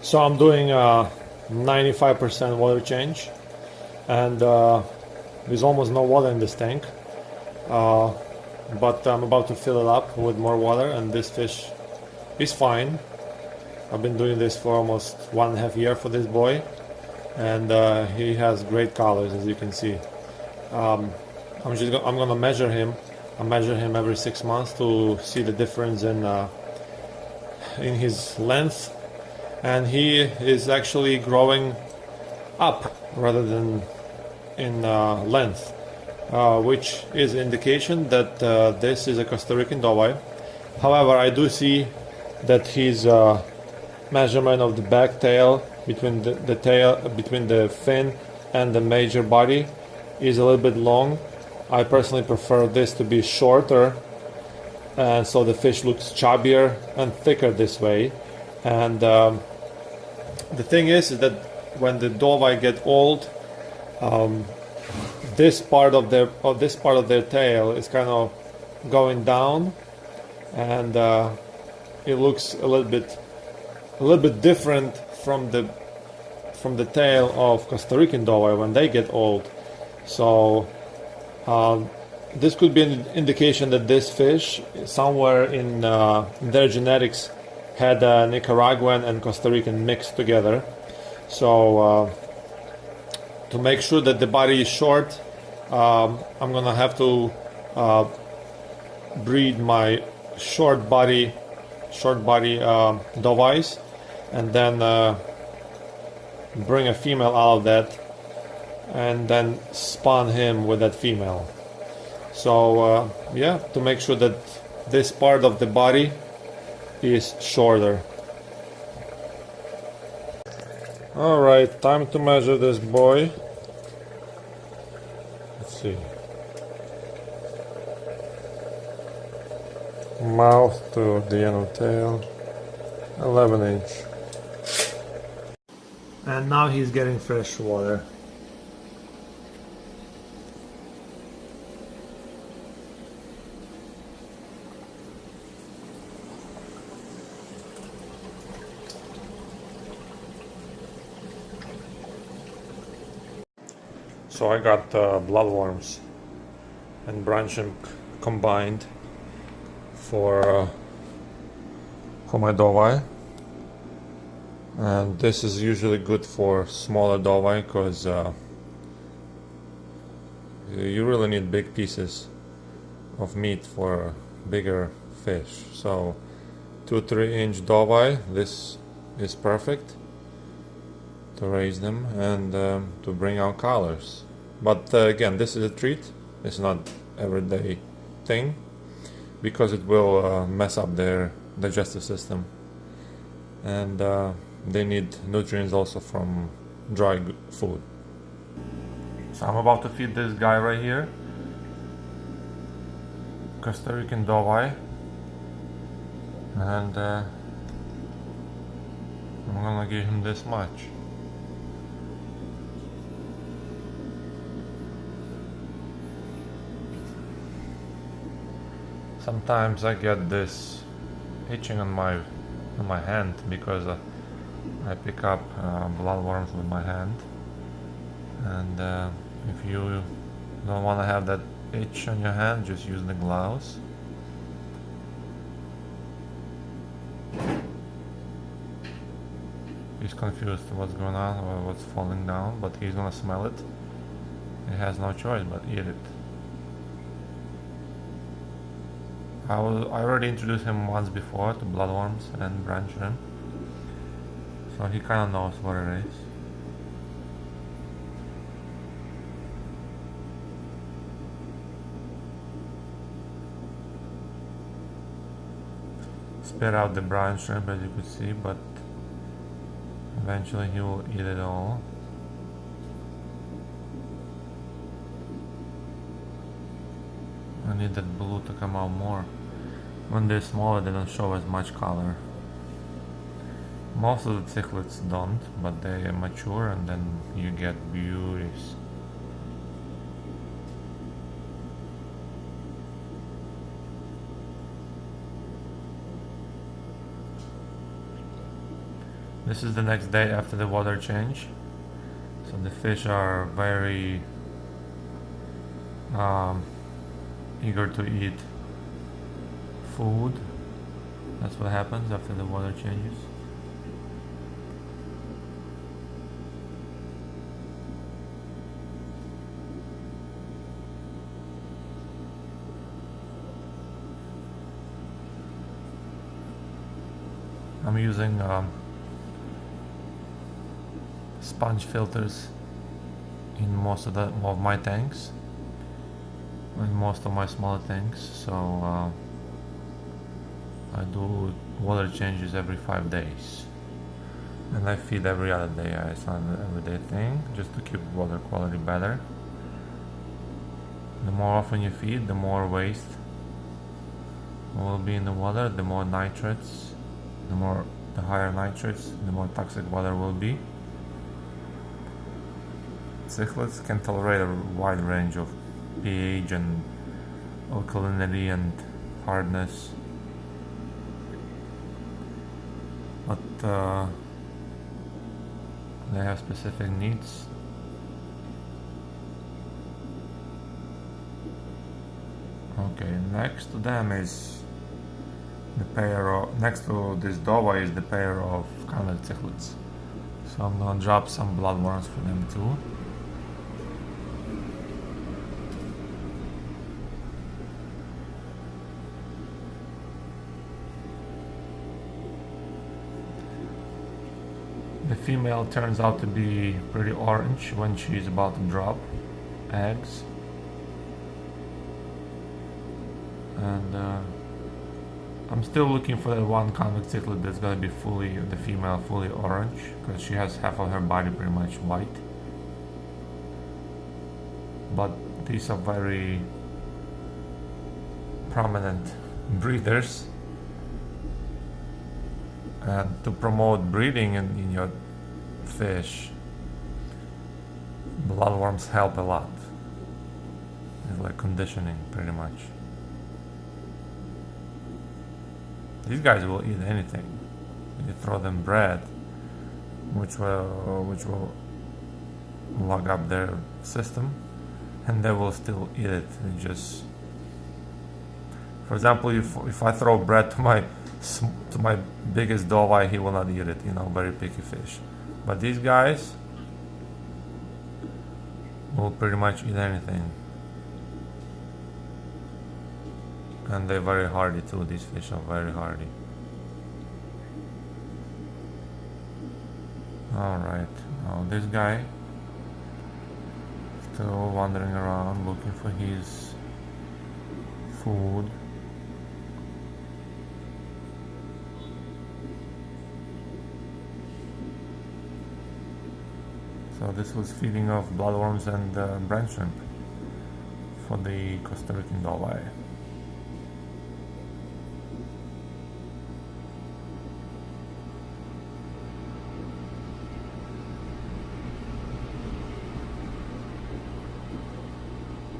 So I'm doing 95% water change, and there's almost no water in this tank. But I'm about to fill it up with more water, and this fish is fine. I've been doing this for almost 1.5 years for this boy, and he has great colors, as you can see. I'm gonna measure him. I measure him every 6 months to see the difference in his length, and he is actually growing up rather than in length, which is indication that this is a Costa Rican Dovii. However, I do see that his measurement of the back tail between the tail between the fin and the major body is a little bit long. I personally prefer this to be shorter, and so the fish looks chubbier and thicker this way. And the thing is that when the Dovii get old, this part of their tail is kind of going down, and it looks a little bit different from the tail of Costa Rican Dovii when they get old. So this could be an indication that this fish somewhere in their genetics had Nicaraguan and Costa Rican mixed together. So to make sure that the body is short, I'm gonna have to breed my short body Dovies, and then bring a female out of that, and then spawn him with that female. So yeah, to make sure that this part of the body is shorter. Alright, time to measure this boy. Let's see. Mouth to the end of tail, 11 inch. And now he's getting fresh water. So I got bloodworms and branch shrimp combined for my Dovii, and this is usually good for smaller Dovii because you really need big pieces of meat for bigger fish. So 2-3 inch Dovii, this is perfect to raise them and to bring out colors. But again, this is a treat. It's not everyday thing, because it will mess up their digestive system, and they need nutrients also from dry food. So I'm about to feed this guy right here, Costa Rican Dovii, and I'm gonna give him this much. Sometimes I get this itching on my hand because I pick up bloodworms with my hand, and if you don't want to have that itch on your hand, just use the gloves. He's confused what's going on or what's falling down, but he's gonna smell it. He has no choice but eat it. I already introduced him once before to bloodworms and branch shrimp, so he kind of knows what it is. Spit out the branch shrimp, as you could see, but eventually he will eat it all. I need that blue to come out more. When they're smaller, they don't show as much color. Most of the cichlids don't, but they mature and then you get beauties. This is the next day after the water change. So the fish are very eager to eat food. That's what happens after the water changes. I'm using sponge filters in most of my tanks, in most of my smaller tanks, so I do water changes every 5 days, and I feed every other day. It's not an everyday thing, just to keep water quality better. The more often you feed, the more waste will be in the water, the more nitrates, the higher nitrates, the more toxic water will be. Cichlids can tolerate a wide range of pH and alkalinity and hardness, but they have specific needs. Okay, next to them is the pair of, next to this Dovii is the pair of convex cichlids. So I'm gonna drop some bloodworms for them too. The female turns out to be pretty orange when she's about to drop eggs. And I'm still looking for that one convex cichlid that's gonna be the female fully orange, because she has half of her body pretty much white. But these are very prominent breeders, and to promote breeding in your fish, bloodworms help a lot. It's like conditioning pretty much. These guys will eat anything. You throw them bread, which will log up their system, and they will still eat it. It just, for example, if I throw bread to my biggest Dovii, he will not eat it. You know, very picky fish. But these guys will pretty much eat anything. And they're very hardy too. These fish are very hardy. Alright, now this guy still wandering around looking for his food. So this was feeding off bloodworms and brine shrimp for the Costa Rican Dovii.